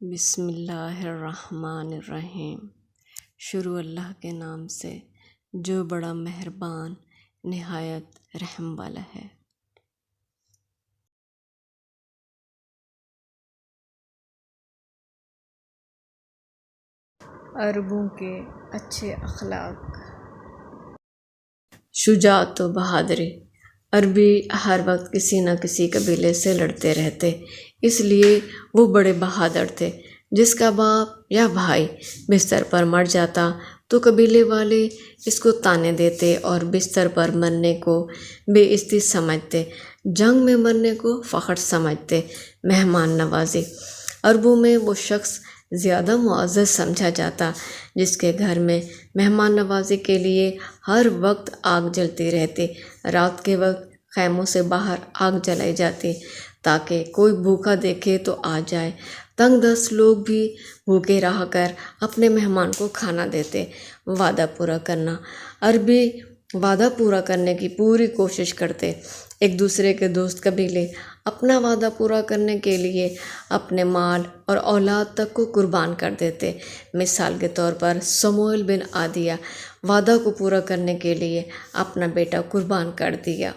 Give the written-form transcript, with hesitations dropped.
بسم اللہ الرحمن الرحیم۔ شروع اللہ کے نام سے جو بڑا مہربان نہایت رحم والا ہے۔ عربوں کے اچھے اخلاق۔ شجاعت و بہادری۔ عربی ہر وقت کسی نہ کسی قبیلے سے لڑتے رہتے، اس لیے وہ بڑے بہادر تھے۔ جس کا باپ یا بھائی بستر پر مر جاتا تو قبیلے والے اس کو طعنے دیتے اور بستر پر مرنے کو بے عزتی سمجھتے، جنگ میں مرنے کو فخر سمجھتے۔ مہمان نوازی۔ عربوں میں وہ شخص زیادہ معزز سمجھا جاتا جس کے گھر میں مہمان نوازی کے لیے ہر وقت آگ جلتی رہتی۔ رات کے وقت خیموں سے باہر آگ جلائی جاتی تاکہ کوئی بھوکا دیکھے تو آ جائے۔ تنگ دست لوگ بھی بھوکے رہ کر اپنے مہمان کو کھانا دیتے۔ وعدہ پورا کرنا۔ عربی وعدہ پورا کرنے کی پوری کوشش کرتے۔ ایک دوسرے کے دوست قبیلے اپنا وعدہ پورا کرنے کے لیے اپنے مال اور اولاد تک کو قربان کر دیتے۔ مثال کے طور پر سموئیل بن عادیہ وعدہ کو پورا کرنے کے لیے اپنا بیٹا قربان کر دیا۔